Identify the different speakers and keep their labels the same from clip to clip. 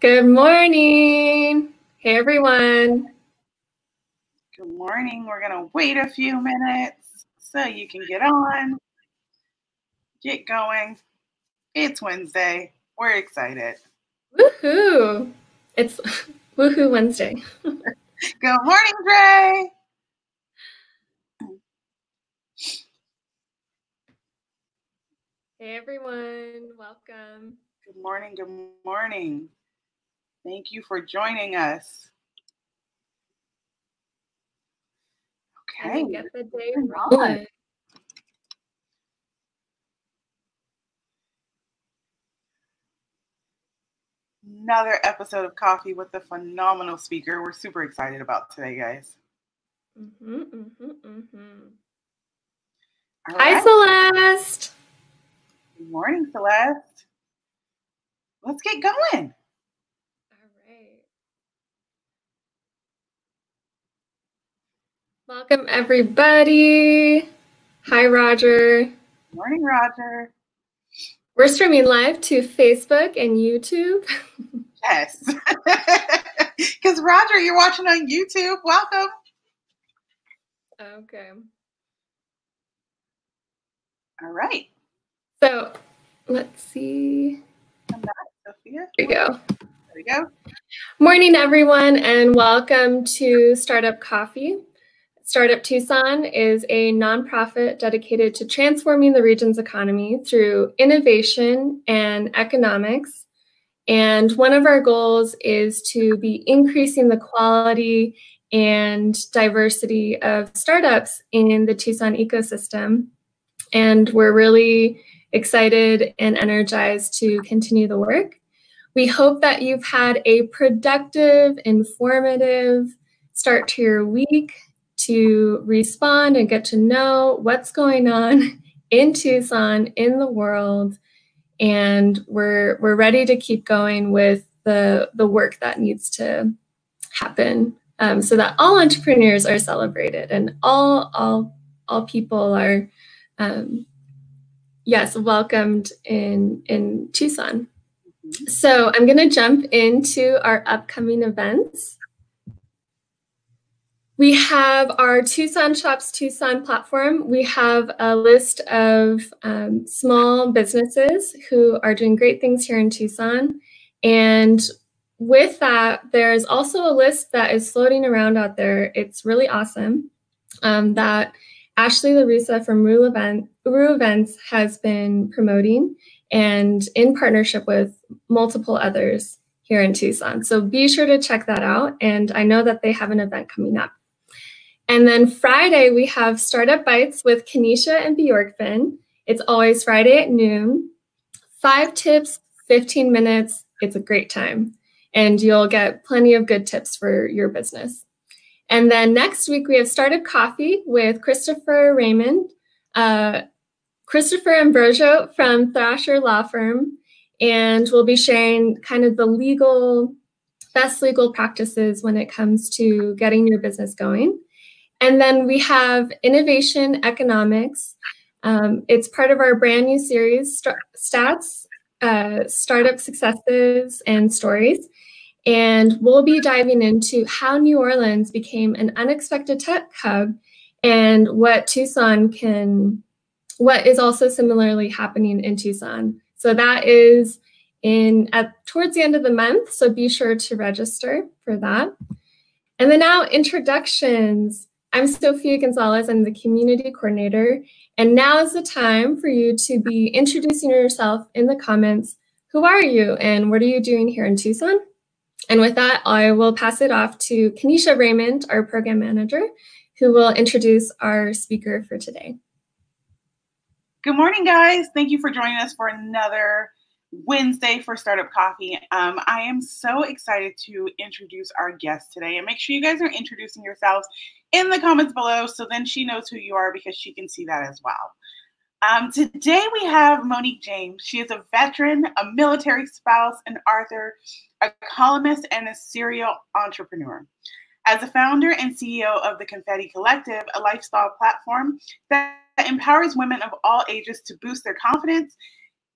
Speaker 1: Good morning. Hey, everyone.
Speaker 2: Good morning. We're going to wait a few minutes so you can get on, get going. It's Wednesday. We're excited.
Speaker 1: Woohoo. It's Woohoo Wednesday.
Speaker 2: Good morning, Dre.
Speaker 1: Hey, everyone. Welcome.
Speaker 2: Good morning. Good morning. Thank you for joining us. Okay.
Speaker 1: And get the day rolling.
Speaker 2: Another episode of Coffee with a phenomenal speaker. We're super excited about today, guys.
Speaker 1: Hi, Celeste.
Speaker 2: Good morning, Celeste. Let's get going.
Speaker 1: All right. Welcome, everybody. Hi, Roger.
Speaker 2: Good morning, Roger.
Speaker 1: We're streaming live to Facebook and YouTube.
Speaker 2: Yes. Because, Roger, you're watching on YouTube. Welcome.
Speaker 1: Okay.
Speaker 2: All right.
Speaker 1: So let's see.
Speaker 2: Come back, Sophia.
Speaker 1: There we go.
Speaker 2: There we go.
Speaker 1: Morning, everyone, and welcome to Startup Coffee. Startup Tucson is a nonprofit dedicated to transforming the region's economy through innovation and economics. And one of our goals is to be increasing the quality and diversity of startups in the Tucson ecosystem. And we're really excited and energized to continue the work. We hope that you've had a productive, informative start to your week to respond and get to know what's going on in Tucson, in the world. And we're ready to keep going with the work that needs to happen so that all entrepreneurs are celebrated and all people are, yes, welcomed in Tucson. So I'm going to jump into our upcoming events. We have our Tucson Shops Tucson platform. We have a list of small businesses who are doing great things here in Tucson. And with that, there's also a list that is floating around out there. It's really awesome that Ashley LaRussa from Uru Events has been promoting and in partnership with multiple others here in Tucson. So be sure to check that out. And I know that they have an event coming up. And then Friday, we have Startup Bites with Kenesha and Bjorkfin. It's always Friday at noon. 5 tips, 15 minutes. It's a great time. And you'll get plenty of good tips for your business. And then next week, we have Startup Coffee with Christopher Raymond, Christopher Ambrosio from Thrasher Law Firm. And we'll be sharing kind of the best legal practices when it comes to getting your business going. And then we have Innovation Economics. It's part of our brand new series, Stats, Startup Successes and Stories. And we'll be diving into how New Orleans became an unexpected tech hub and what is also similarly happening in Tucson. So that is towards the end of the month, so be sure to register for that. And then now introductions. I'm Sophia Gonzalez. I'm the community coordinator. And now is the time for you to be introducing yourself in the comments. Who are you and what are you doing here in Tucson? And with that, I will pass it off to Kenesha Raymond, our program manager, who will introduce our speaker for today.
Speaker 2: Good morning, guys. Thank you for joining us for another Wednesday for Startup Coffee. I am so excited to introduce our guest today, and make sure you guys are introducing yourselves in the comments below so then she knows who you are because she can see that as well. Today we have Moniek James. She is a veteran, a military spouse, an author, a columnist, and a serial entrepreneur. As a founder and CEO of the Confetti Collective, a lifestyle platform that empowers women of all ages to boost their confidence,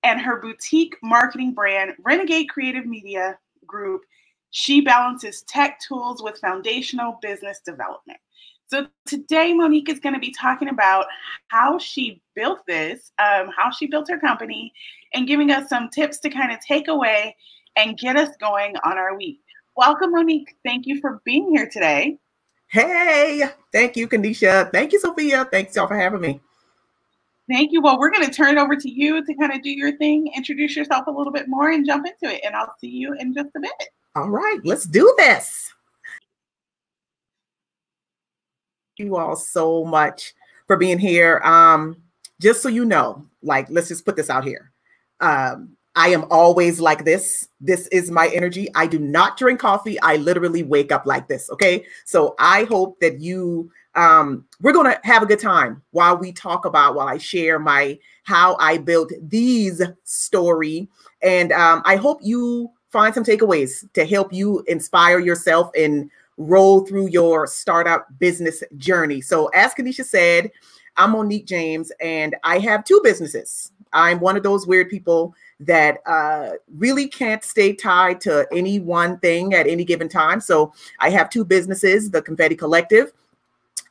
Speaker 2: and her boutique marketing brand, Renegade Creative Media Group, she balances tech tools with foundational business development. So today, Monique is going to be talking about how she built this, how she built her company, and giving us some tips to kind of take away and get us going on our week. Welcome, Monique. Thank you for being here today.
Speaker 3: Hey, thank you, Kanisha. Thank you, Sophia. Thanks y'all for having me.
Speaker 2: Thank you. Well, we're going to turn it over to you to kind of do your thing, introduce yourself a little bit more, and jump into it. And I'll see you in just a bit.
Speaker 3: All right, let's do this. Thank you all so much for being here. Just so you know, like, let's just put this out here. I am always like this. This is my energy. I do not drink coffee. I literally wake up like this. Okay. So I hope that we're going to have a good time while I share how I built these story. And I hope you find some takeaways to help you inspire yourself and roll through your startup business journey. So as Kanisha said, I'm Moniek James and I have two businesses. I'm one of those weird people that really can't stay tied to any one thing at any given time. So I have two businesses. The Confetti Collective,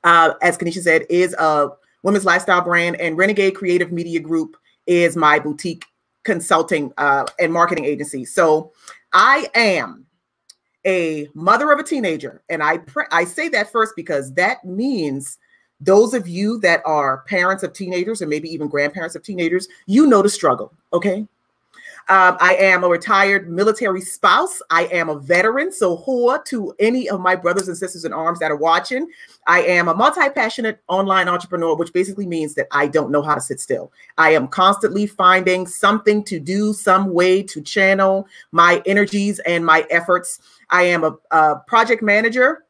Speaker 3: as Kanisha said, is a women's lifestyle brand, and Renegade Creative Media Group is my boutique consulting and marketing agency. So I am a mother of a teenager. And I say that first because that means those of you that are parents of teenagers or maybe even grandparents of teenagers, you know the struggle, okay? I am a retired military spouse. I am a veteran. So hoa to any of my brothers and sisters in arms that are watching. I am a multi-passionate online entrepreneur, which basically means that I don't know how to sit still. I am constantly finding something to do, some way to channel my energies and my efforts. I am a project manager.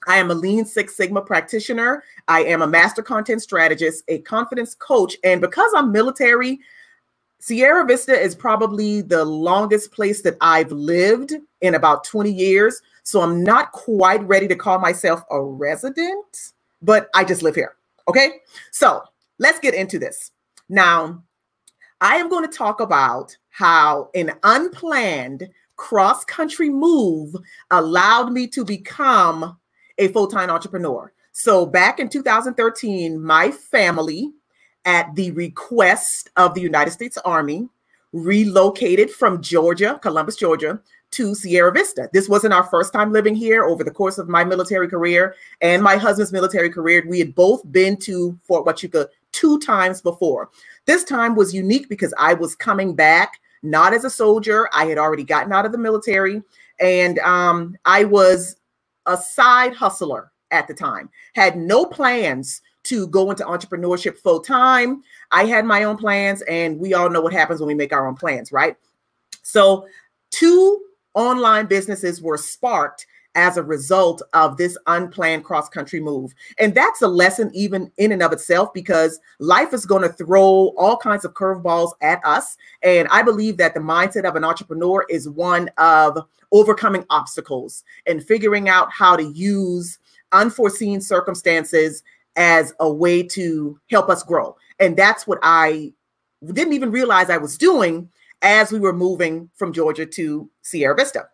Speaker 3: I am a Lean Six Sigma practitioner. I am a master content strategist, a confidence coach. And because I'm military, Sierra Vista is probably the longest place that I've lived in about 20 years. So I'm not quite ready to call myself a resident, but I just live here. Okay. So let's get into this. Now, I am going to talk about how an unplanned cross-country move allowed me to become a full-time entrepreneur. So back in 2013, my family, at the request of the United States Army, relocated from Georgia, Columbus, Georgia, to Sierra Vista. This wasn't our first time living here. Over the course of my military career and my husband's military career, we had both been to Fort Huachuca 2 times before. This time was unique because I was coming back, not as a soldier. I had already gotten out of the military, and I was a side hustler at the time, had no plans to go into entrepreneurship full time. I had my own plans, and we all know what happens when we make our own plans, right? So 2 online businesses were sparked as a result of this unplanned cross-country move. And that's a lesson even in and of itself, because life is going to throw all kinds of curveballs at us. And I believe that the mindset of an entrepreneur is one of overcoming obstacles and figuring out how to use unforeseen circumstances as a way to help us grow. And that's what I didn't even realize I was doing as we were moving from Georgia to Sierra Vista.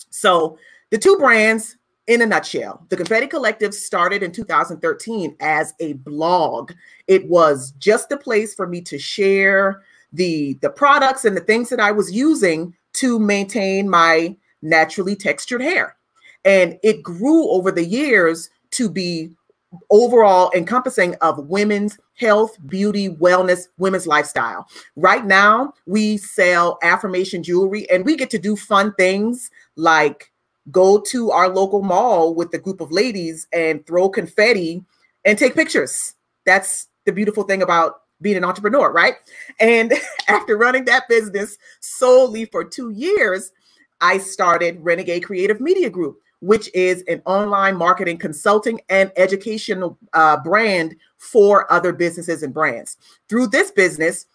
Speaker 3: So the 2 brands, in a nutshell, the Confetti Collective started in 2013 as a blog. It was just a place for me to share the products and the things that I was using to maintain my naturally textured hair. And it grew over the years to be overall encompassing of women's health, beauty, wellness, women's lifestyle. Right now, we sell affirmation jewelry, and we get to do fun things like go to our local mall with a group of ladies and throw confetti and take pictures. That's the beautiful thing about being an entrepreneur, right? And after running that business solely for 2 years, I started Renegade Creative Media Group, which is an online marketing consulting and educational brand for other businesses and brands. Through this business,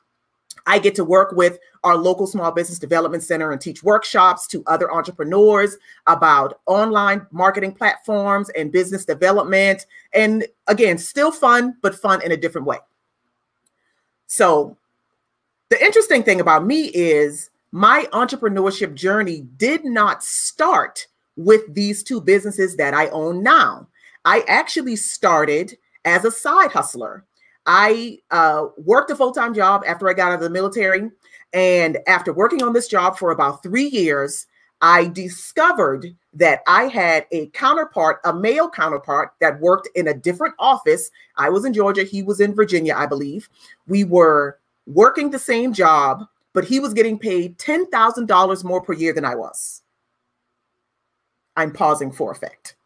Speaker 3: I get to work with our local small business development center and teach workshops to other entrepreneurs about online marketing platforms and business development. And again, still fun, but fun in a different way. So the interesting thing about me is my entrepreneurship journey did not start with these two businesses that I own now. I actually started as a side hustler. I worked a full-time job after I got out of the military. And after working on this job for about 3 years, I discovered that I had a counterpart, a male counterpart that worked in a different office. I was in Georgia. He was in Virginia, I believe. We were working the same job, but he was getting paid $10,000 more per year than I was. I'm pausing for effect.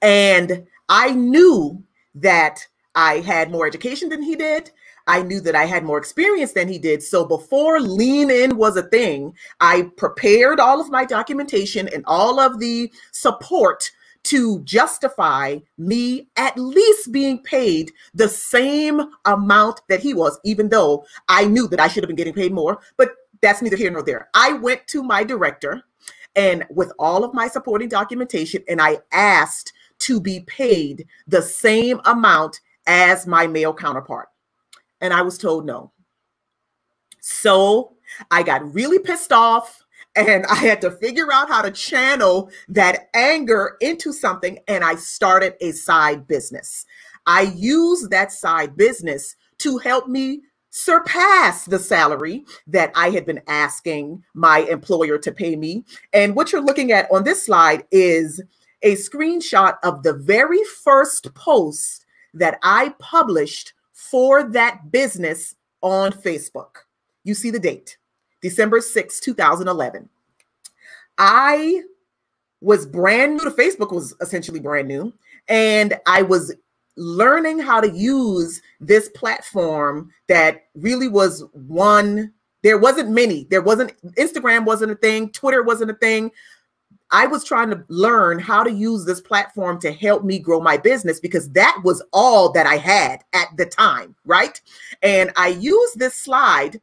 Speaker 3: And I knew that I had more education than he did. I knew that I had more experience than he did. So before lean in was a thing, I prepared all of my documentation and all of the support to justify me at least being paid the same amount that he was, even though I knew that I should have been getting paid more, but that's neither here nor there. I went to my director and with all of my supporting documentation, and I asked to be paid the same amount as my male counterpart. And I was told no. So I got really pissed off and I had to figure out how to channel that anger into something. And I started a side business. I used that side business to help me surpass the salary that I had been asking my employer to pay me. And what you're looking at on this slide is a screenshot of the very first post that I published for that business on Facebook. You see the date, December 6, 2011. I was brand new to Facebook, was essentially brand new. And I was learning how to use this platform that really was one, there wasn't many, Instagram wasn't a thing, Twitter wasn't a thing. I was trying to learn how to use this platform to help me grow my business because that was all that I had at the time, right? And I used this slide,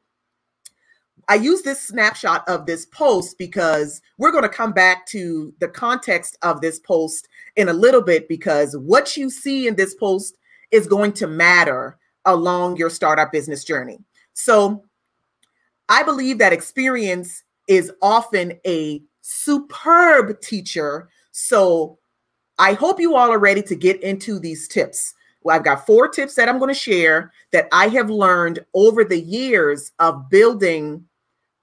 Speaker 3: I used this snapshot of this post because we're going to come back to the context of this post in a little bit because what you see in this post is going to matter along your startup business journey. So I believe that experience is often a superb teacher. So I hope you all are ready to get into these tips. Well, I've got 4 tips that I'm going to share that I have learned over the years of building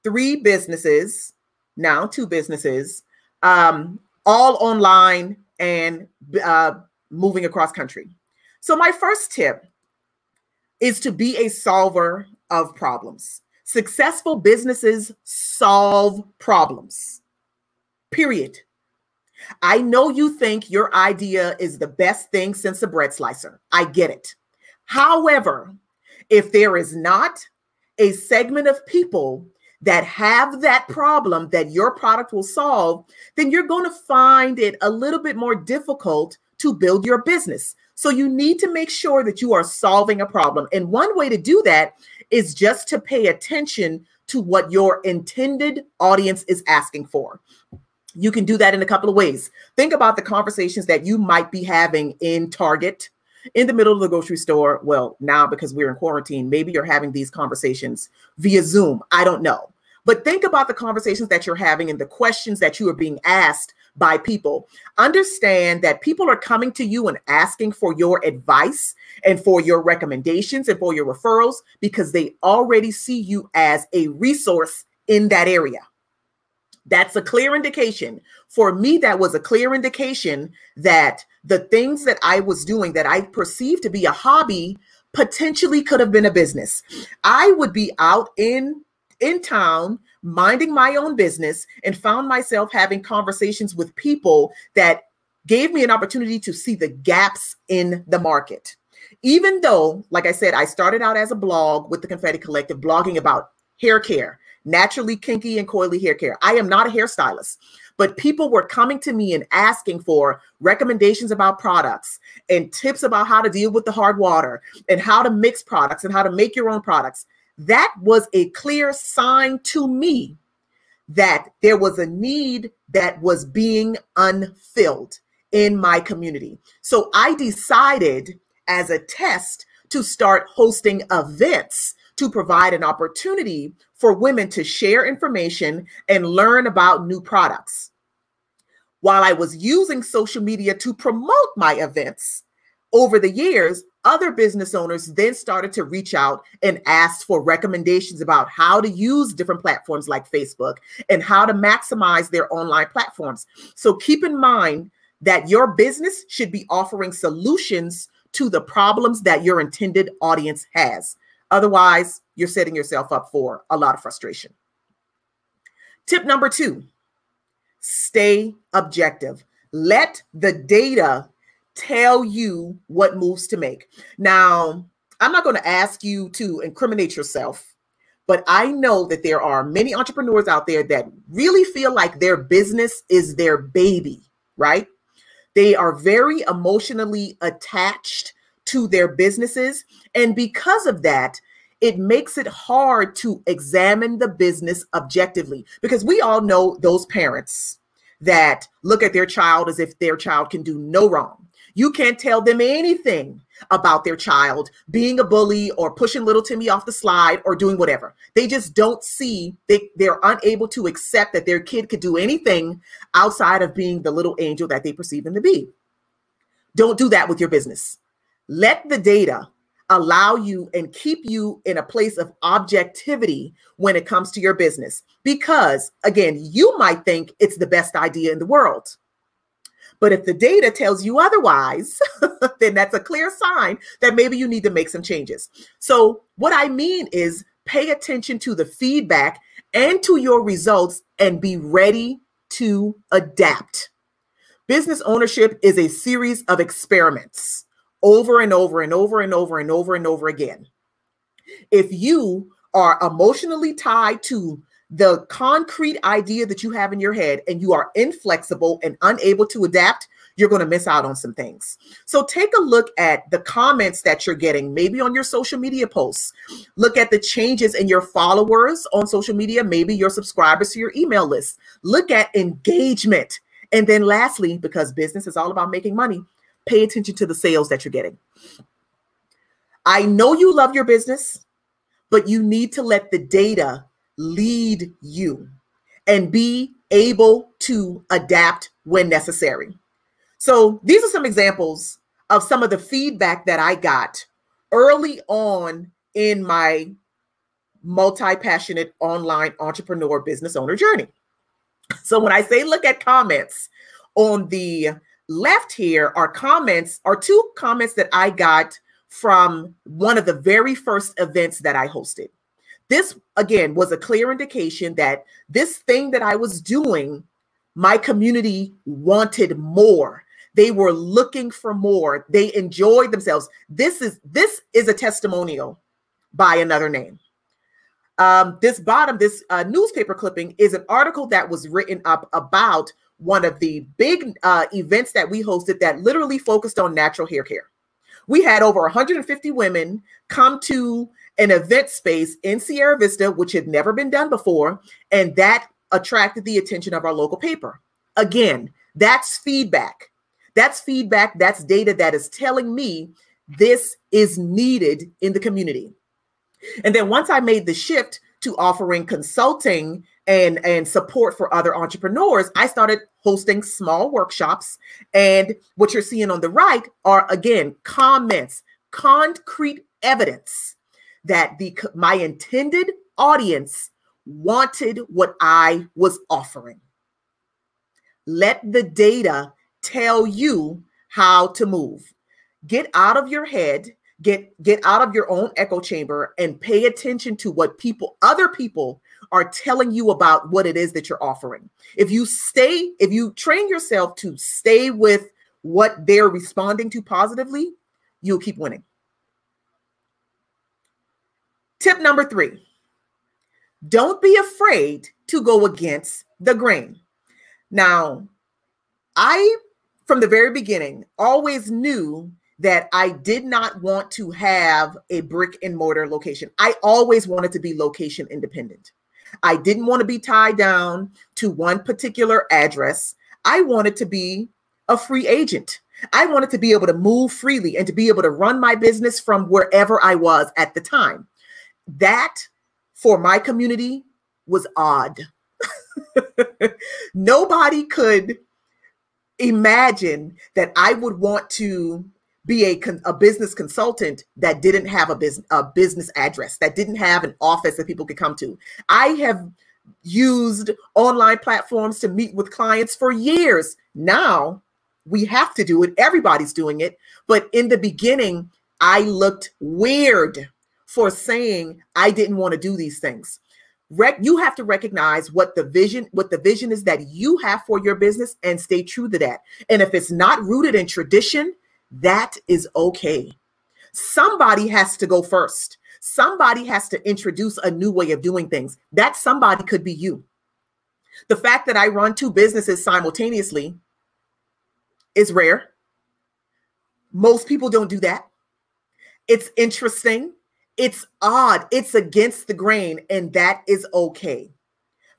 Speaker 3: 3 businesses, now 2 businesses, all online and moving across country. So my first tip is to be a solver of problems. Successful businesses solve problems. Period. I know you think your idea is the best thing since a bread slicer. I get it. However, if there is not a segment of people that have that problem that your product will solve, then you're going to find it a little bit more difficult to build your business. So you need to make sure that you are solving a problem. And one way to do that is just to pay attention to what your intended audience is asking for. You can do that in a couple of ways. Think about the conversations that you might be having in Target, in the middle of the grocery store. Well, now because we're in quarantine, maybe you're having these conversations via Zoom. I don't know. But think about the conversations that you're having and the questions that you are being asked by people. Understand that people are coming to you and asking for your advice and for your recommendations and for your referrals because they already see you as a resource in that area. That's a clear indication. For me, that was a clear indication that the things that I was doing that I perceived to be a hobby potentially could have been a business. I would be out in town, minding my own business, and found myself having conversations with people that gave me an opportunity to see the gaps in the market. Even though, like I said, I started out as a blog with the Confetti Collective, blogging about hair care, naturally kinky and coily hair care. I am not a hairstylist, but people were coming to me and asking for recommendations about products and tips about how to deal with the hard water and how to mix products and how to make your own products. That was a clear sign to me that there was a need that was being unfilled in my community. So I decided as a test to start hosting events to provide an opportunity for women to share information and learn about new products. While I was using social media to promote my events, over the years, other business owners then started to reach out and ask for recommendations about how to use different platforms like Facebook and how to maximize their online platforms. So keep in mind that your business should be offering solutions to the problems that your intended audience has. Otherwise, you're setting yourself up for a lot of frustration. Tip number 2, stay objective. Let the data tell you what moves to make. Now, I'm not going to ask you to incriminate yourself, but I know that there are many entrepreneurs out there that really feel like their business is their baby, right? They are very emotionally attached to their businesses. And because of that, it makes it hard to examine the business objectively, because we all know those parents that look at their child as if their child can do no wrong. You can't tell them anything about their child being a bully or pushing little Timmy off the slide or doing whatever. They just don't see, they're unable to accept that their kid could do anything outside of being the little angel that they perceive him to be. Don't do that with your business. Let the data allow you and keep you in a place of objectivity when it comes to your business. Because again, you might think it's the best idea in the world. But if the data tells you otherwise, then that's a clear sign that maybe you need to make some changes. So what I mean is pay attention to the feedback and to your results and be ready to adapt. Business ownership is a series of experiments over and over and over and over and over and over again. If you are emotionally tied to the concrete idea that you have in your head and you are inflexible and unable to adapt, you're going to miss out on some things. So take a look at the comments that you're getting, maybe on your social media posts. Look at the changes in your followers on social media, maybe your subscribers to your email list. Look at engagement. And then lastly, because business is all about making money, pay attention to the sales that you're getting. I know you love your business, but you need to let the data lead you and be able to adapt when necessary. So these are some examples of some of the feedback that I got early on in my multi-passionate online entrepreneur business owner journey. So when I say look at comments, on the left here are two comments that I got from one of the very first events that I hosted. This, again, was a clear indication that this thing that I was doing, my community wanted more. They were looking for more. They enjoyed themselves. This is a testimonial by another name. This newspaper clipping is an article that was written up about one of the big events that we hosted that literally focused on natural hair care. We had over 150 women come to an event space in Sierra Vista, which had never been done before, and that attracted the attention of our local paper. Again, that's feedback. That's feedback. That's data that is telling me this is needed in the community. And then once I made the shift to offering consulting and support for other entrepreneurs, I started hosting small workshops. And what you're seeing on the right are, again, comments, concrete evidence that my intended audience wanted what I was offering. Let the data tell you how to move. Get out of your head, get out of your own echo chamber and pay attention to what other people are telling you about what it is that you're offering. If you train yourself to stay with what they're responding to positively, you'll keep winning. Tip number 3, don't be afraid to go against the grain. Now, I, from the very beginning, always knew that I did not want to have a brick and mortar location. I always wanted to be location independent. I didn't want to be tied down to one particular address. I wanted to be a free agent. I wanted to be able to move freely and to be able to run my business from wherever I was at the time. that for my community was odd. Nobody could imagine that I would want to be a business consultant that didn't have a business address, that didn't have an office that people could come to. I have used online platforms to meet with clients for years. Now we have to do it. Everybody's doing it. But in the beginning, I looked weird for saying I didn't want to do these things. You have to recognize what the vision is that you have for your business and stay true to that. And if it's not rooted in tradition, that is okay. Somebody has to go first. Somebody has to introduce a new way of doing things. That somebody could be you. The fact that I run 2 businesses simultaneously is rare. Most people don't do that. It's interesting. It's odd. It's against the grain, and that is okay.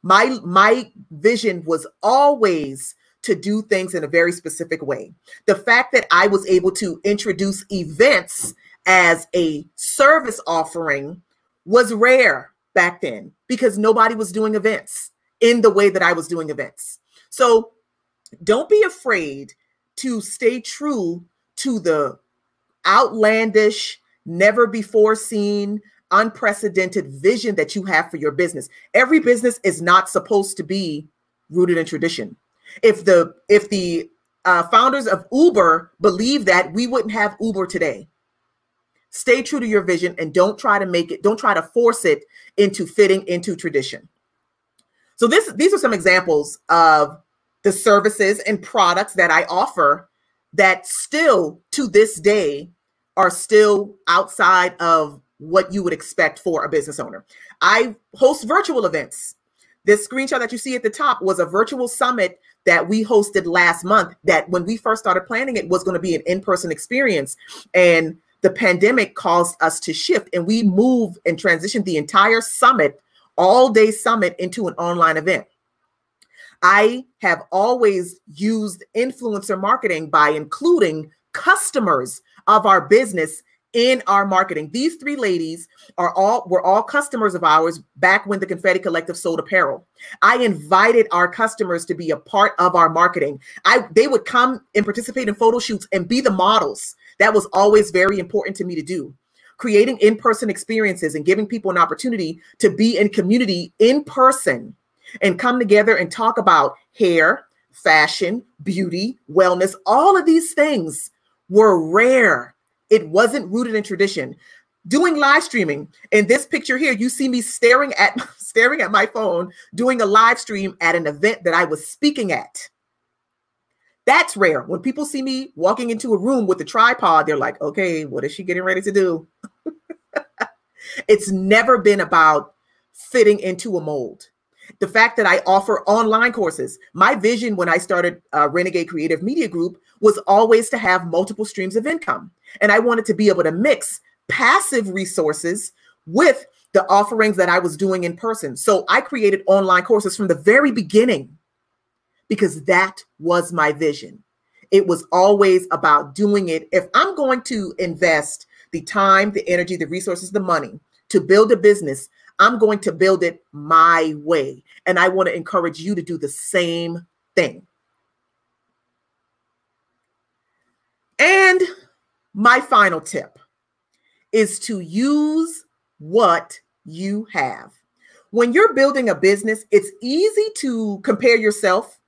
Speaker 3: My vision was always to do things in a very specific way. The fact that I was able to introduce events as a service offering was rare back then because nobody was doing events in the way that I was doing events. So don't be afraid to stay true to the outlandish, never before seen, unprecedented vision that you have for your business. Every business is not supposed to be rooted in tradition. If the founders of Uber believed that, we wouldn't have Uber today. Stay true to your vision and don't try to force it into fitting into tradition. So these are some examples of the services and products that I offer that still to this day are still outside of what you would expect for a business owner. I host virtual events. This screenshot that you see at the top was a virtual summit that we hosted last month that when we first started planning it was going to be an in-person experience. And the pandemic caused us to shift and we moved and transitioned the entire summit, all-day summit, into an online event. I have always used influencer marketing by including customers of our business in our marketing. These 3 ladies were all customers of ours back when the Confetti Collective sold apparel. I invited our customers to be a part of our marketing. They would come and participate in photo shoots and be the models. That was always very important to me to do. Creating in-person experiences and giving people an opportunity to be in community in person and come together and talk about hair, fashion, beauty, wellness. All of these things were rare. It wasn't rooted in tradition. Doing live streaming. In this picture here, you see me staring at my phone, doing a live stream at an event that I was speaking at. That's rare. When people see me walking into a room with a tripod, they're like, okay, what is she getting ready to do? It's never been about fitting into a mold. The fact that I offer online courses, my vision when I started Renegade Creative Media Group was always to have multiple streams of income. And I wanted to be able to mix passive resources with the offerings that I was doing in person. So I created online courses from the very beginning because that was my vision. It was always about doing it. If I'm going to invest the time, the energy, the resources, the money to build a business, I'm going to build it my way. And I want to encourage you to do the same thing. And my final tip is to use what you have. When you're building a business, it's easy to compare yourself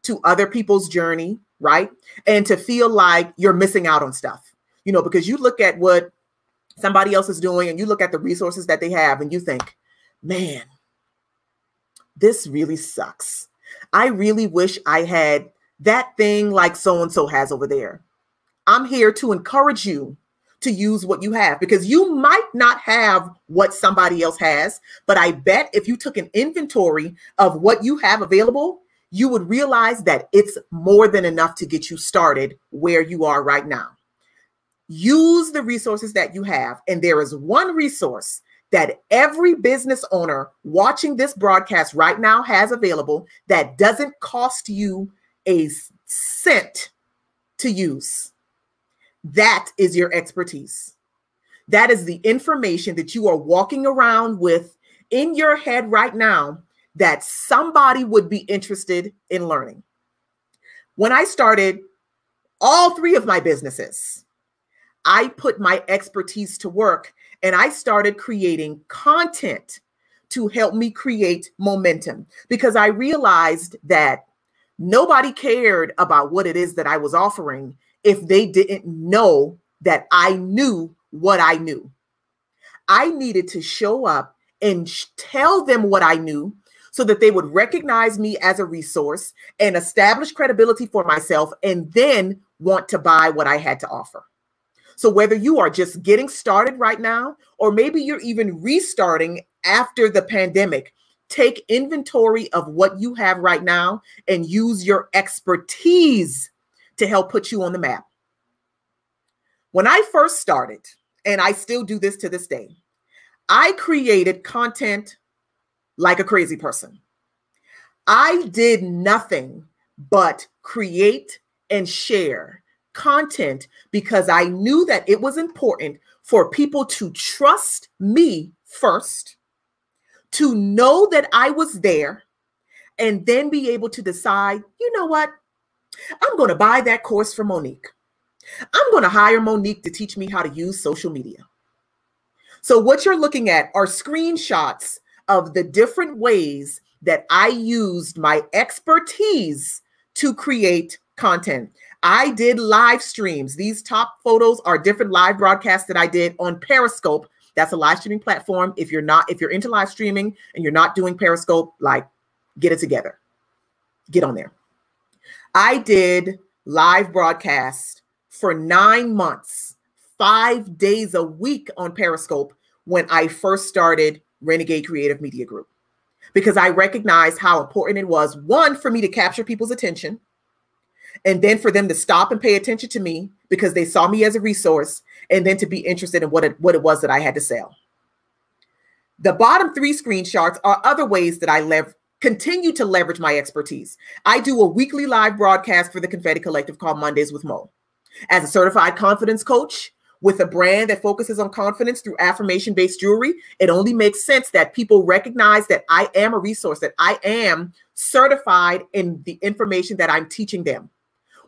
Speaker 3: to other people's journey, right? And to feel like you're missing out on stuff, because you look at what somebody else is doing and you look at the resources that they have and you think, man, this really sucks. I really wish I had that thing like so-and-so has over there. I'm here to encourage you to use what you have because you might not have what somebody else has, but I bet if you took an inventory of what you have available, you would realize that it's more than enough to get you started where you are right now. Use the resources that you have. And there is one resource that every business owner watching this broadcast right now has available that doesn't cost you a cent to use. That is your expertise. That is the information that you are walking around with in your head right now that somebody would be interested in learning. When I started all three of my businesses, I put my expertise to work and I started creating content to help me create momentum, because I realized that nobody cared about what it is that I was offering if they didn't know that I knew what I knew. I needed to show up and tell them what I knew so that they would recognize me as a resource and establish credibility for myself, and then want to buy what I had to offer. So whether you are just getting started right now, or maybe you're even restarting after the pandemic, take inventory of what you have right now and use your expertise to help put you on the map. When I first started, and I still do this to this day, I created content like a crazy person. I did nothing but create and share content because I knew that it was important for people to trust me first, to know that I was there, and then be able to decide, you know what? I'm going to buy that course from Moniek. I'm going to hire Moniek to teach me how to use social media. So what you're looking at are screenshots of the different ways that I used my expertise to create content. I did live streams. These top photos are different live broadcasts that I did on Periscope. That's a live streaming platform. If you're into live streaming and you're not doing Periscope, like, get it together. Get on there. I did live broadcasts for 9 months, 5 days a week on Periscope when I first started Renegade Creative Media Group, because I recognized how important it was, one, for me to capture people's attention, and then for them to stop and pay attention to me because they saw me as a resource, and then to be interested in what it was that I had to sell. The bottom three screenshots are other ways that I continue to leverage my expertise. I do a weekly live broadcast for the Confetti Collective called Mondays with Mo. As a certified confidence coach with a brand that focuses on confidence through affirmation-based jewelry, it only makes sense that people recognize that I am a resource, that I am certified in the information that I'm teaching them.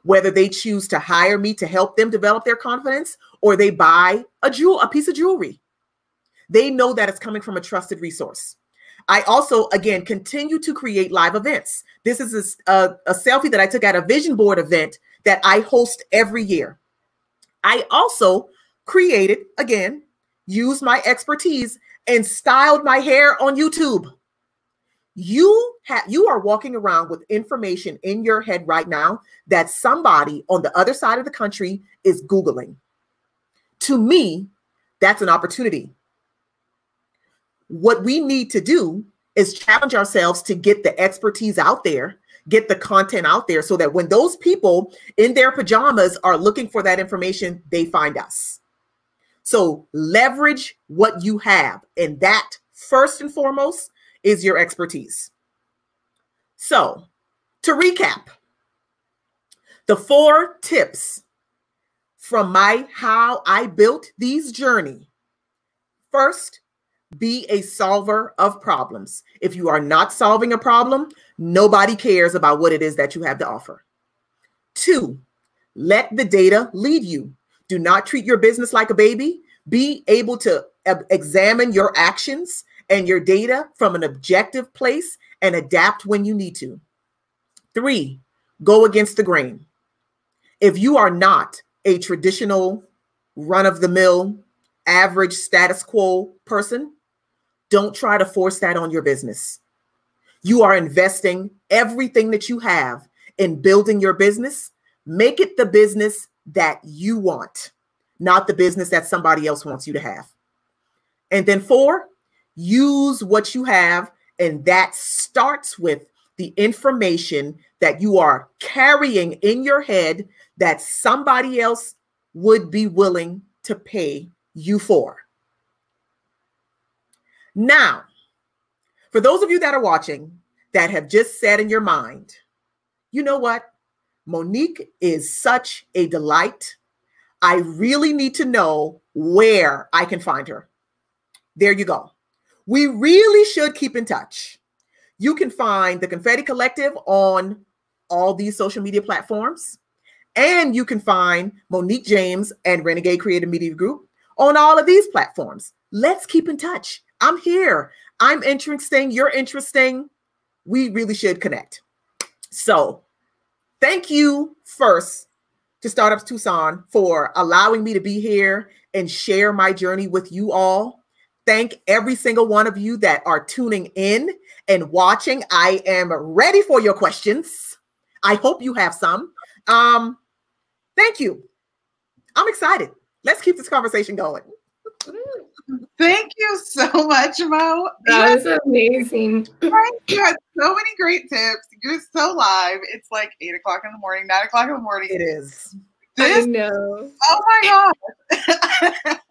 Speaker 3: Whether they choose to hire me to help them develop their confidence, or they buy a piece of jewelry, they know that it's coming from a trusted resource. I also, again, continue to create live events. This is a selfie that I took at a vision board event that I host every year. I also created, again, used my expertise and styled my hair on YouTube. You are walking around with information in your head right now that somebody on the other side of the country is Googling. To me, that's an opportunity. What we need to do is challenge ourselves to get the expertise out there, get the content out there, so that when those people in their pajamas are looking for that information, they find us. So leverage what you have. And that, first and foremost, is your expertise. So to recap, the 4 tips from how I built these journey. First, be a solver of problems. If you are not solving a problem, nobody cares about what it is that you have to offer. 2, let the data lead you. Do not treat your business like a baby. Be able to examine your actions and your data from an objective place and adapt when you need to. 3, go against the grain. If you are not a traditional run-of-the-mill, average status quo person, don't try to force that on your business. You are investing everything that you have in building your business. Make it the business that you want, not the business that somebody else wants you to have. And then 4, use what you have. And that starts with the information that you are carrying in your head that somebody else would be willing to pay you for. Now, for those of you that are watching that have just said in your mind, you know what? Moniek is such a delight. I really need to know where I can find her. There you go. We really should keep in touch. You can find the Confetti Collective on all these social media platforms. And you can find Moniek James and Renegade Creative Media Group on all of these platforms. Let's keep in touch. I'm here. I'm interesting. You're interesting. We really should connect. So thank you first to Startups Tucson for allowing me to be here and share my journey with you all. Thank every single one of you that are tuning in and watching. I am ready for your questions. I hope you have some. Thank you. I'm excited. Let's keep this conversation going.
Speaker 2: Thank you so much, Mo.
Speaker 1: That was amazing.
Speaker 2: You had so many great tips. You're so live. It's like 8 o'clock in the morning, 9 o'clock in the morning.
Speaker 3: It is.
Speaker 1: I know.
Speaker 2: Oh my God.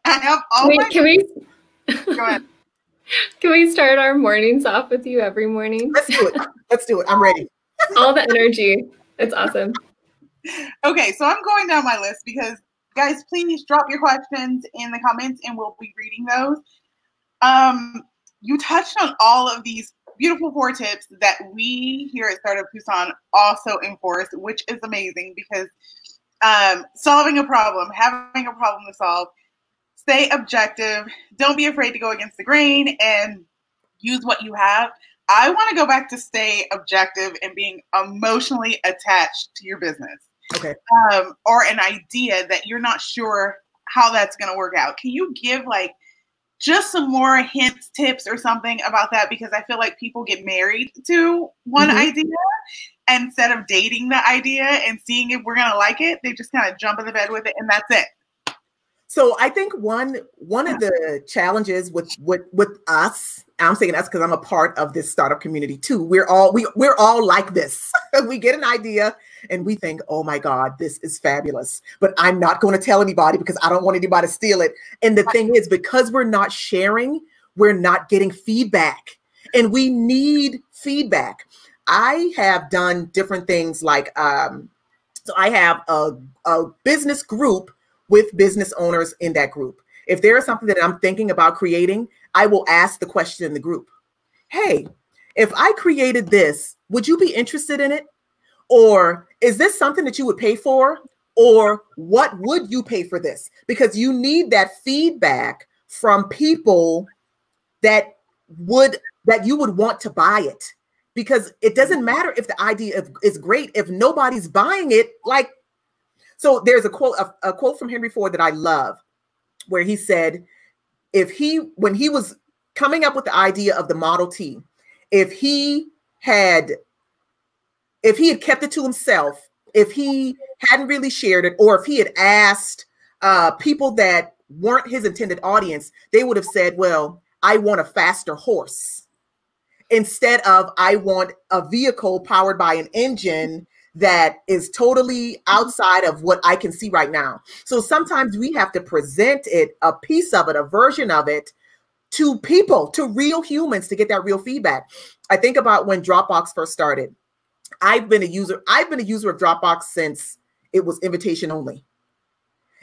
Speaker 2: I have all my...
Speaker 1: Can we...
Speaker 2: Go ahead.
Speaker 1: Can we start our mornings off with you every morning?
Speaker 3: Let's do it. Let's do it. I'm ready.
Speaker 1: All the energy. It's awesome.
Speaker 2: Okay, so I'm going down my list because, guys, please drop your questions in the comments and we'll be reading those. You touched on all of these beautiful 4 tips that we here at Startup Tucson also enforce, which is amazing because solving a problem, having a problem to solve, stay objective, don't be afraid to go against the grain and use what you have. I want to go back to stay objective and being emotionally attached to your business.
Speaker 3: Okay.
Speaker 2: Or an idea that you're not sure how that's going to work out. Can you give like just some more hints, tips or something about that? Because I feel like people get married to one idea instead of dating the idea and seeing if we're going to like it. They just kind of jump in the bed with it and that's it.
Speaker 3: So I think one of the challenges with us, I'm saying that's because I'm a part of this startup community too. We're all like this. We get an idea and we think, oh my God, this is fabulous. But I'm not going to tell anybody because I don't want anybody to steal it. And the thing is, because we're not sharing, we're not getting feedback. And we need feedback. I have done different things like, so I have a business group with business owners in that group. If there is something that I'm thinking about creating, I will ask the question in the group. Hey, if I created this, would you be interested in it? Or is this something that you would pay for? Or what would you pay for this? Because you need that feedback from people that you would want to buy it. Because it doesn't matter if the idea is great, if nobody's buying it, like, so there's a quote from Henry Ford that I love, where he said, when he was coming up with the idea of the Model T, if he had kept it to himself, if he hadn't really shared it, or if he had asked people that weren't his intended audience, they would have said, well, I want a faster horse, instead of I want a vehicle powered by an engine that is totally outside of what I can see right now. So sometimes we have to present it, a piece of it, a version of it, to people, to real humans, to get that real feedback. I think about when Dropbox first started. I've been a user of Dropbox since it was invitation only.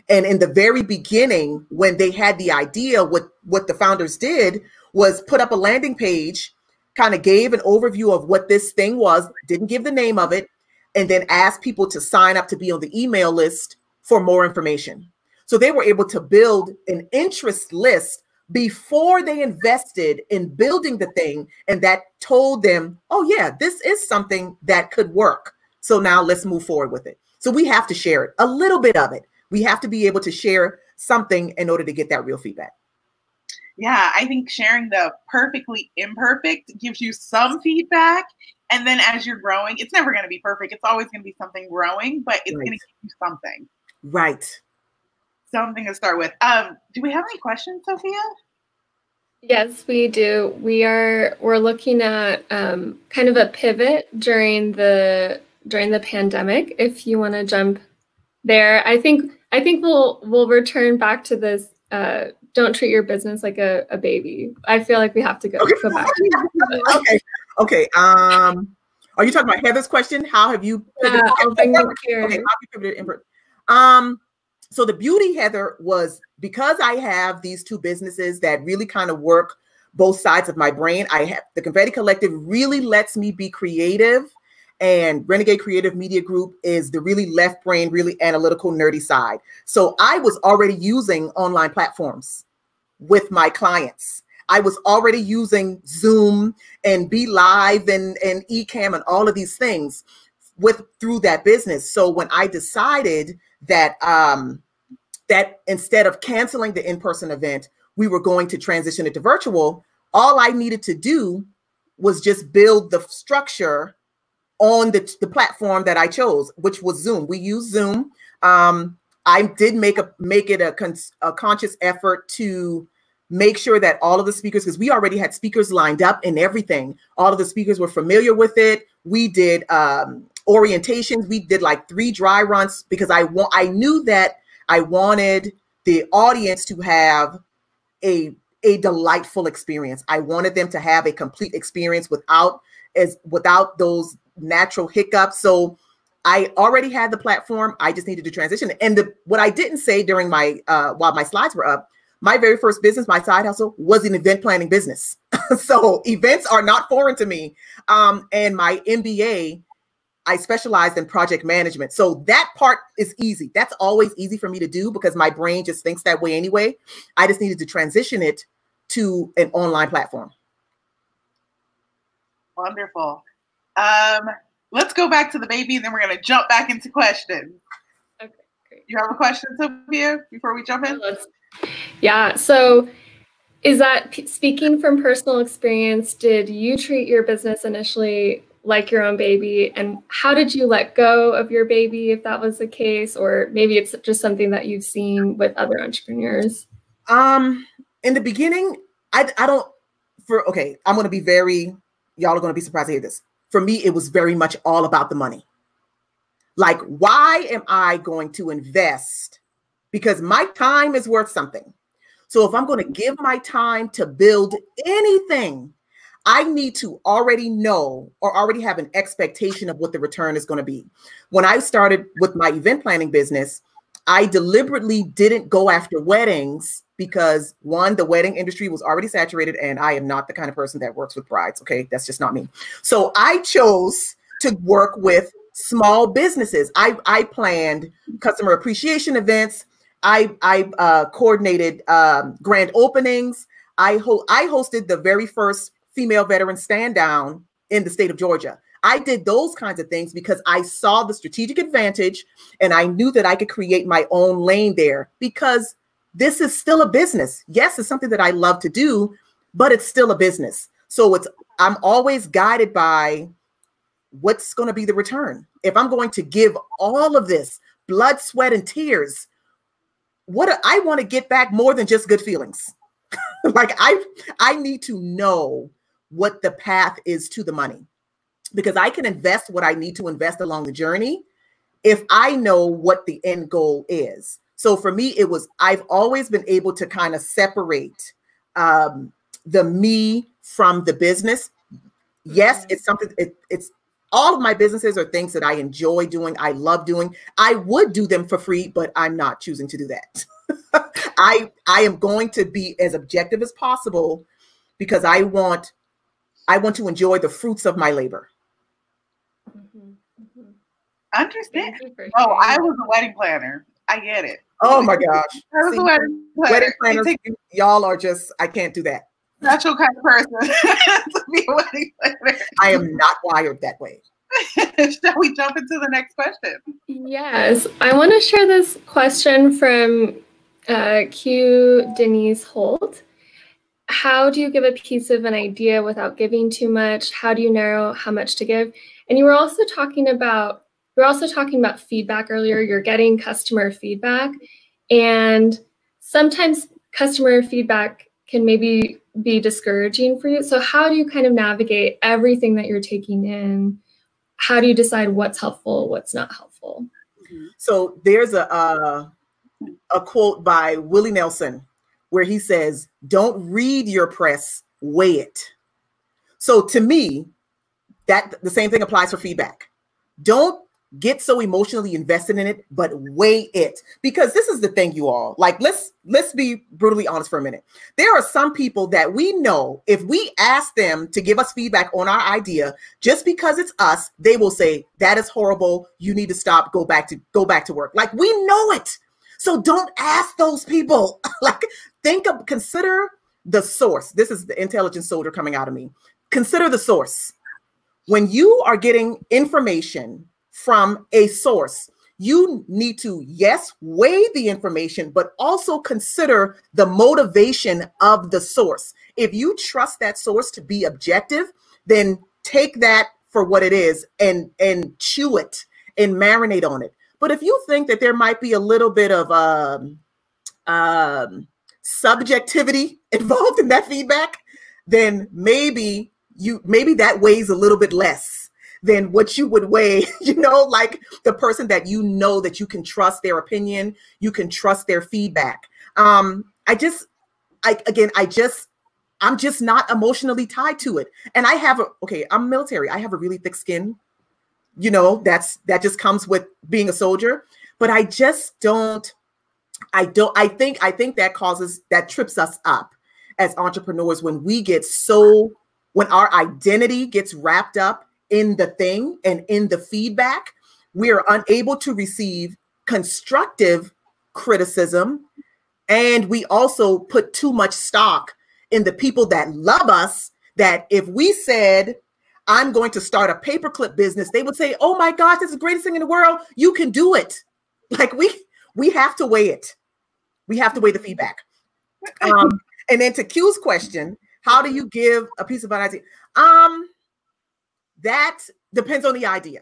Speaker 3: And in the very beginning, when they had the idea, what the founders did was put up a landing page, kind of gave an overview of what this thing was, didn't give the name of it, and then ask people to sign up to be on the email list for more information. So they were able to build an interest list before they invested in building the thing. And that told them, oh yeah, this is something that could work. So now let's move forward with it. So we have to share it, a little bit of it. We have to be able to share something in order to get that real feedback.
Speaker 2: Yeah, I think sharing the perfectly imperfect gives you some feedback. And then as you're growing, it's never going to be perfect. It's always going to be something growing, but it's going to give you something.
Speaker 3: Right.
Speaker 2: Something to start with. Do we have any questions, Sophia?
Speaker 1: Yes, we do. We're looking at kind of a pivot during the pandemic. If you want to jump there, I think we'll return back to this. Don't treat your business like a baby. I feel like we have to go back.
Speaker 3: Okay. Are you talking about Heather's question? How have you pivoted?
Speaker 1: I'll bring it here.
Speaker 3: Okay, how have you pivoted? So the beauty, Heather, was because I have these two businesses that really kind of work both sides of my brain. I have the Confetti Collective really lets me be creative, and Renegade Creative Media Group is the really left brain, really analytical, nerdy side. So I was already using online platforms with my clients. I was already using Zoom and Be Live and Ecamm and all of these things through that business. So when I decided that that instead of canceling the in-person event, we were going to transition it to virtual, all I needed to do was just build the structure on the platform that I chose, which was Zoom. We use Zoom. I did make it a conscious effort to make sure that all of the speakers, because we already had speakers lined up and everything, all of the speakers were familiar with it. We did orientations. We did like 3 dry runs because I knew that I wanted the audience to have a delightful experience. I wanted them to have a complete experience without those natural hiccups. So I already had the platform. I just needed to transition. And what I didn't say during my while my slides were up, my very first business, my side hustle, was an event planning business. So events are not foreign to me. And my MBA, I specialized in project management. So that part is easy. That's always easy for me to do because my brain just thinks that way anyway. I just needed to transition it to an online platform.
Speaker 2: Wonderful. Let's go back to the baby and then we're going to jump back into questions.
Speaker 1: Okay, great.
Speaker 2: You have a question, Sophia, before we jump in?
Speaker 1: Yeah. So is that, speaking from personal experience, did you treat your business initially like your own baby? And how did you let go of your baby, if that was the case? Or maybe it's just something that you've seen with other entrepreneurs?
Speaker 3: In the beginning, I'm going to be y'all are going to be surprised to hear this. For me, it was very much all about the money. Like, why am I going to invest? Because my time is worth something. So if I'm going to give my time to build anything, I need to already know or already have an expectation of what the return is going to be. When I started with my event planning business, I deliberately didn't go after weddings because, one, the wedding industry was already saturated and I am not the kind of person that works with brides. Okay, that's just not me. So I chose to work with small businesses. I planned customer appreciation events. I coordinated grand openings. I hosted the very first female veteran stand down in the state of Georgia. I did those kinds of things because I saw the strategic advantage and I knew that I could create my own lane there because this is still a business. Yes, it's something that I love to do, but it's still a business. So I'm always guided by what's going to be the return. If I'm going to give all of this blood, sweat, and tears, I want to get back more than just good feelings. Like I need to know what the path is to the money, because I can invest what I need to invest along the journey if I know what the end goal is. So for me, I've always been able to kind of separate the me from the business. Yes, it's something, it's all of my businesses are things that I enjoy doing. I love doing. I would do them for free, but I'm not choosing to do that. I am going to be as objective as possible because I want to enjoy the fruits of my labor.
Speaker 2: Understand? Oh, I was a wedding planner. I get it.
Speaker 3: Oh my gosh.
Speaker 2: I was a wedding planner.
Speaker 3: Wedding planners, y'all are just, I can't do that.
Speaker 2: Not your kind of person to be a wedding planner.
Speaker 3: I am not wired that way.
Speaker 2: Shall we jump into the next question?
Speaker 1: Yes. I want to share this question from Q Denise Holt. How do you give a piece of an idea without giving too much? How do you narrow how much to give? And you were also talking about feedback earlier. You're getting customer feedback, and sometimes customer feedback can maybe be discouraging for you. So how do you kind of navigate everything that you're taking in? How do you decide what's helpful, what's not helpful?
Speaker 3: So there's a quote by Willie Nelson where he says, "Don't read your press, weigh it." So to me, that the same thing applies for feedback. Don't get so emotionally invested in it, but weigh it. Because this is the thing, you all, like, let's be brutally honest for a minute. There are some people that we know if we ask them to give us feedback on our idea, just because it's us, they will say, that is horrible. You need to stop, go back to work. Like, we know it. So don't ask those people. Like, consider the source. This is the intelligent soldier coming out of me. Consider the source. When you are getting information from a source, you need to, yes, weigh the information, but also consider the motivation of the source. If you trust that source to be objective, then take that for what it is and chew it and marinate on it. But if you think that there might be a little bit of subjectivity involved in that feedback, then maybe that weighs a little bit less than what you would weigh, like the person that that you can trust their opinion, you can trust their feedback. I'm just not emotionally tied to it. And I'm military. I have a really thick skin, that just comes with being a soldier. But I think that trips us up as entrepreneurs when our identity gets wrapped up in the thing and in the feedback. We are unable to receive constructive criticism. And we also put too much stock in the people that love us, that if we said, I'm going to start a paperclip business, they would say, oh my gosh, this is the greatest thing in the world. You can do it. Like, we have to weigh it. We have to weigh the feedback. And then to Q's question, how do you give a piece of an idea? That depends on the idea.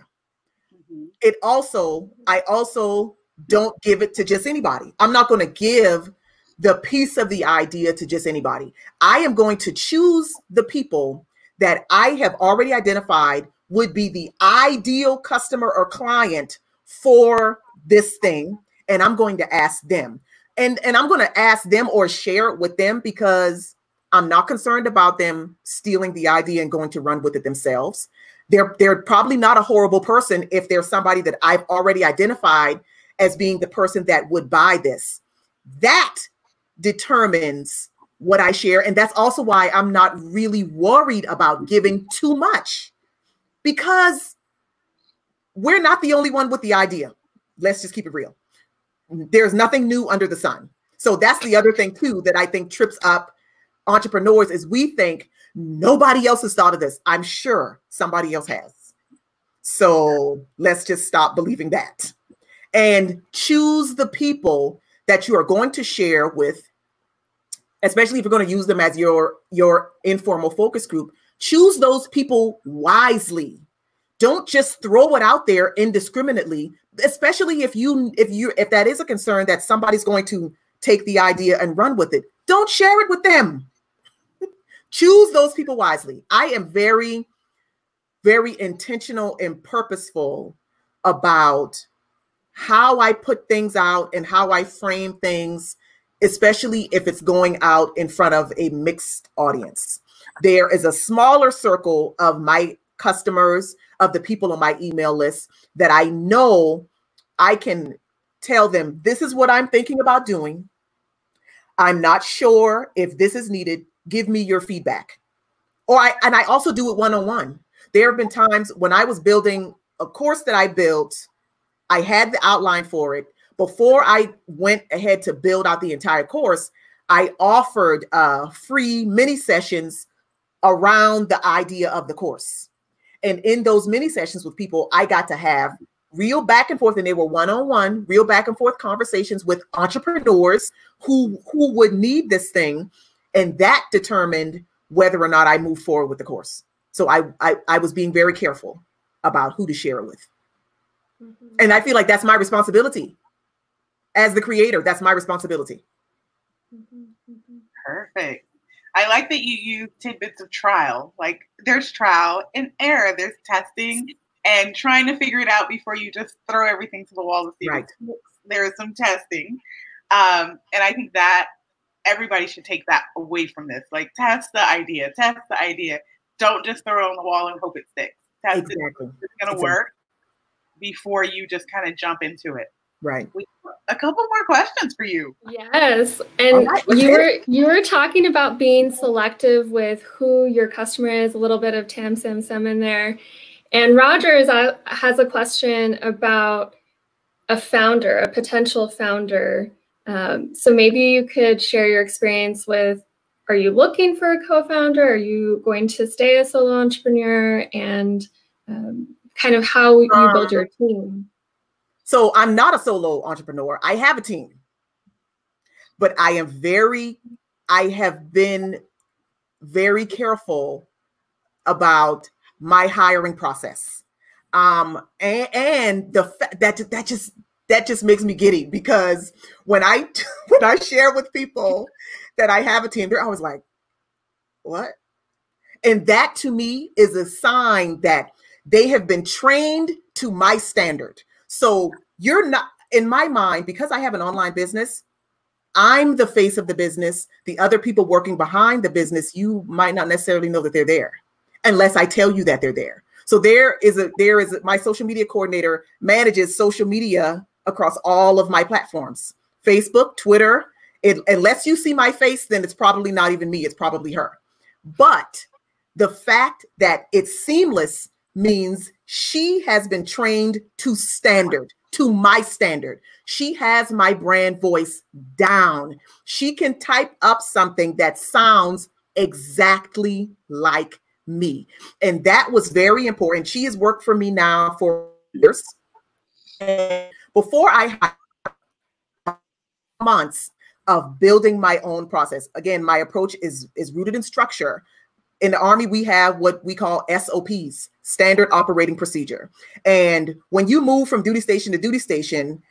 Speaker 3: Mm-hmm. I also don't give it to just anybody. I'm not going to give the piece of the idea to just anybody. I am going to choose the people that I have already identified would be the ideal customer or client for this thing. And I'm going to ask them. And I'm going to ask them or share it with them, because I'm not concerned about them stealing the idea and going to run with it themselves. They're probably not a horrible person if they're somebody that I've already identified as being the person that would buy this. That determines what I share. And that's also why I'm not really worried about giving too much, because we're not the only one with the idea. Let's just keep it real. There's nothing new under the sun. So that's the other thing too that I think trips up entrepreneurs, is we think nobody else has thought of this. I'm sure somebody else has. So let's just stop believing that and choose the people that you are going to share with, especially if you're going to use them as your informal focus group. Choose those people wisely. Don't just throw it out there indiscriminately, especially if that is a concern that somebody's going to take the idea and run with it. Don't share it with them. Choose those people wisely. I am very, very intentional and purposeful about how I put things out and how I frame things, especially if it's going out in front of a mixed audience. There is a smaller circle of my customers, of the people on my email list, that I know I can tell them, this is what I'm thinking about doing. I'm not sure if this is needed. Give me your feedback. And I also do it one-on-one. There have been times when I was building a course that I built, I had the outline for it. Before I went ahead to build out the entire course, I offered free mini sessions around the idea of the course. And in those mini sessions with people, I got to have real back and forth, and they were one-on-one, real back and forth conversations with entrepreneurs who would need this thing. And that determined whether or not I moved forward with the course. So I was being very careful about who to share it with. Mm-hmm. And I feel like that's my responsibility. As the creator, that's my responsibility.
Speaker 2: Perfect. I like that you use tidbits of trial. Like, there's trial and error, there's testing and trying to figure it out before you just throw everything to the wall to see if it works. There is some testing. And I think that everybody should take that away from this. Like, test the idea. Don't just throw it on the wall and hope it sticks. Test it. It's going to work. before you just kind of jump into it.
Speaker 3: Right.
Speaker 2: A couple more questions for you.
Speaker 1: Yes. And you were talking about being selective with who your customer is, a little bit of Tam Sim Sim in there. And Roger has a question about a founder, a potential founder. So maybe you could share your experience with, are you looking for a co-founder? Are you going to stay a solo entrepreneur? And kind of how you build your team.
Speaker 3: So I'm not a solo entrepreneur. I have a team, but I have been very careful about my hiring process. And the fact that just makes me giddy, because when I share with people that I have a team, they're always like, what? And that to me is a sign that they have been trained to my standard. So you're not, in my mind, because I have an online business, I'm the face of the business. The other people working behind the business, you might not necessarily know that they're there unless I tell you that they're there. So my social media coordinator manages social media across all of my platforms, Facebook, Twitter. Unless you see my face, then it's probably not even me. It's probably her. But the fact that it's seamless means she has been trained to standard, to my standard. She has my brand voice down. She can type up something that sounds exactly like me. And that was very important. She has worked for me now for years. And before I had months of building my own process. Again, my approach is rooted in structure. In the Army, we have what we call SOPs, standard operating procedure. And when you move from duty station to duty station,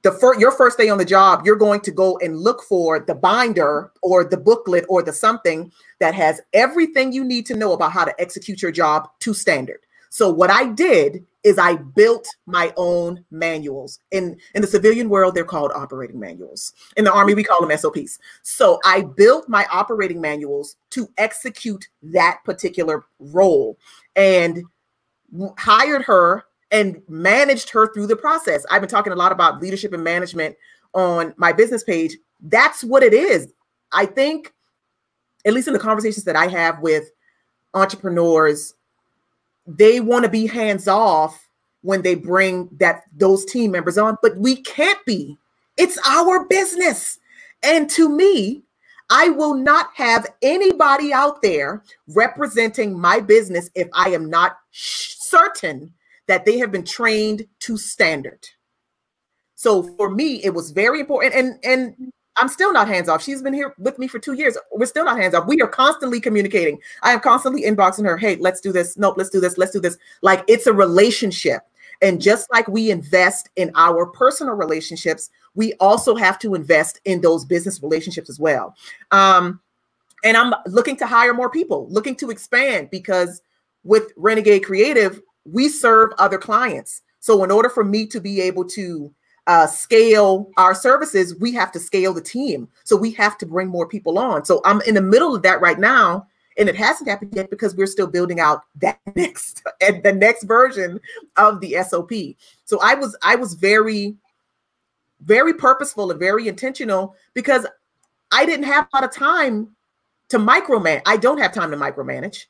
Speaker 3: your first day on the job, you're going to go and look for the binder or the booklet or the something that has everything you need to know about how to execute your job to standard. So what I did is I built my own manuals. In the civilian world, they're called operating manuals. In the Army, we call them SOPs. So I built my operating manuals to execute that particular role and hired her and managed her through the process. I've been talking a lot about leadership and management on my business page. That's what it is. I think, at least in the conversations that I have with entrepreneurs, they want to be hands off when they bring those team members on, but we can't be. It's our business. And to me, I will not have anybody out there representing my business if I am not certain that they have been trained to standard. So for me, it was very important. And I'm still not hands off. She's been here with me for 2 years. We're still not hands off. We are constantly communicating. I am constantly inboxing her. Hey, let's do this. Nope, let's do this. Let's do this. Like, it's a relationship. And just like we invest in our personal relationships, we also have to invest in those business relationships as well. And I'm looking to hire more people, looking to expand, because with Renegade Creative, we serve other clients. So in order for me to be able to scale our services, we have to scale the team. So we have to bring more people on. So I'm in the middle of that right now. And it hasn't happened yet because we're still building out the next version of the SOP. So I was very, very purposeful and very intentional, because I didn't have a lot of time to micromanage. I don't have time to micromanage.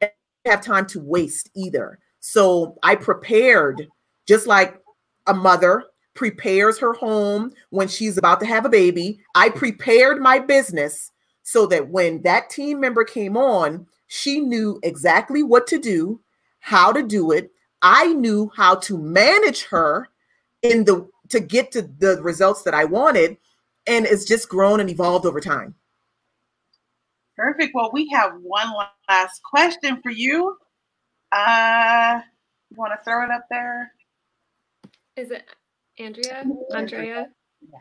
Speaker 3: I don't have time to waste either. So I prepared, just like a mother prepares her home when she's about to have a baby. I prepared my business so that when that team member came on, she knew exactly what to do, how to do it. I knew how to manage her to get to the results that I wanted. And it's just grown and evolved over time.
Speaker 2: Perfect. Well, we have one last question for you. You want to throw it up there?
Speaker 1: Is it Andrea? Andrea?
Speaker 2: Yeah.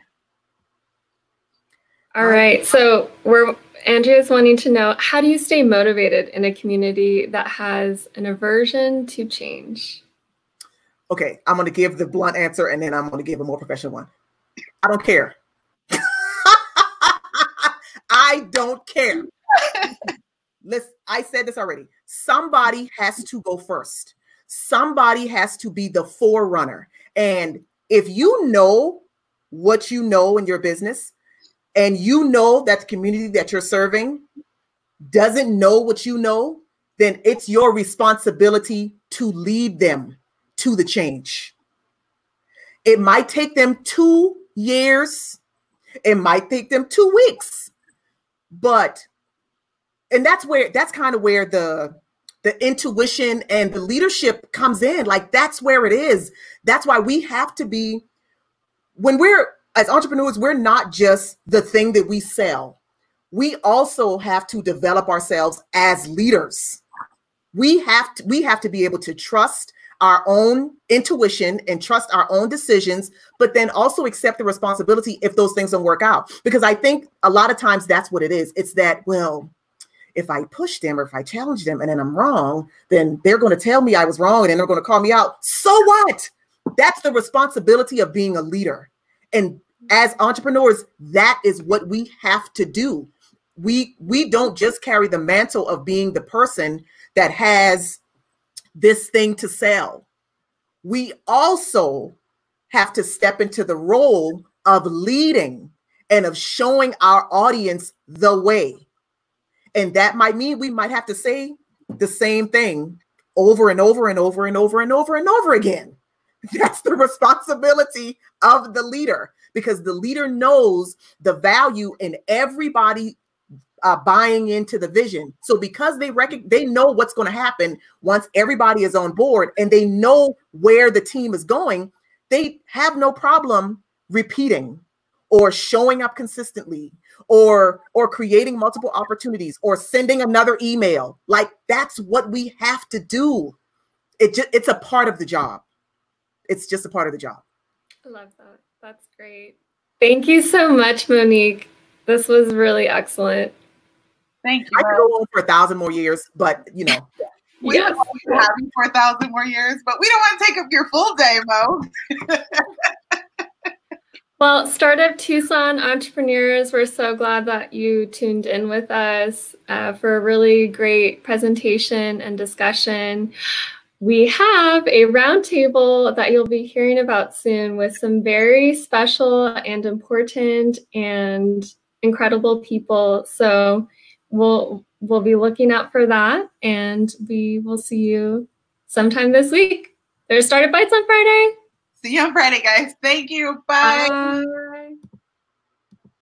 Speaker 1: All right. So Andrea's wanting to know, how do you stay motivated in a community that has an aversion to change?
Speaker 3: Okay, I'm going to give the blunt answer, and then I'm going to give a more professional one. I don't care. I don't care. Listen, I said this already. Somebody has to go first. somebody has to be the forerunner. And if you know what you know in your business, and you know that the community that you're serving doesn't know what you know, then it's your responsibility to lead them to the change. It might take them 2 years. It might take them 2 weeks. And that's kind of where the intuition and the leadership comes in. Like, that's where it is. That's why we have to be, when we're, as entrepreneurs, we're not just the thing that we sell. We also have to develop ourselves as leaders. We have to be able to trust our own intuition and trust our own decisions, but then also accept the responsibility if those things don't work out. Because I think a lot of times that's what it is. It's that, well, if I push them or if I challenge them and then I'm wrong, then they're going to tell me I was wrong and then they're going to call me out. So what? That's the responsibility of being a leader. And as entrepreneurs, that is what we have to do. We don't just carry the mantle of being the person that has this thing to sell. We also have to step into the role of leading and of showing our audience the way. And that might mean we might have to say the same thing over and over and over and over and over and over again. That's the responsibility of the leader, because the leader knows the value in everybody buying into the vision. So because they know what's going to happen once everybody is on board and they know where the team is going, they have no problem repeating or showing up consistently or creating multiple opportunities or sending another email. Like, that's what we have to do. It's a part of the job. It's just a part of the job.
Speaker 1: I love that. That's great. Thank you so much, Monique. This was really excellent.
Speaker 2: Thank you.
Speaker 3: I could go on for 1,000 more years, but you know.
Speaker 2: We would always have you for 1,000 more years, but we don't want to take up your full day, Mo.
Speaker 1: Well, Startup Tucson entrepreneurs, we're so glad that you tuned in with us for a really great presentation and discussion. We have a roundtable that you'll be hearing about soon with some very special and important and incredible people. So we'll be looking out for that, and we will see you sometime this week. There's Startup Bites on Friday.
Speaker 2: See you on Friday, guys. Thank you. Bye.
Speaker 1: Bye.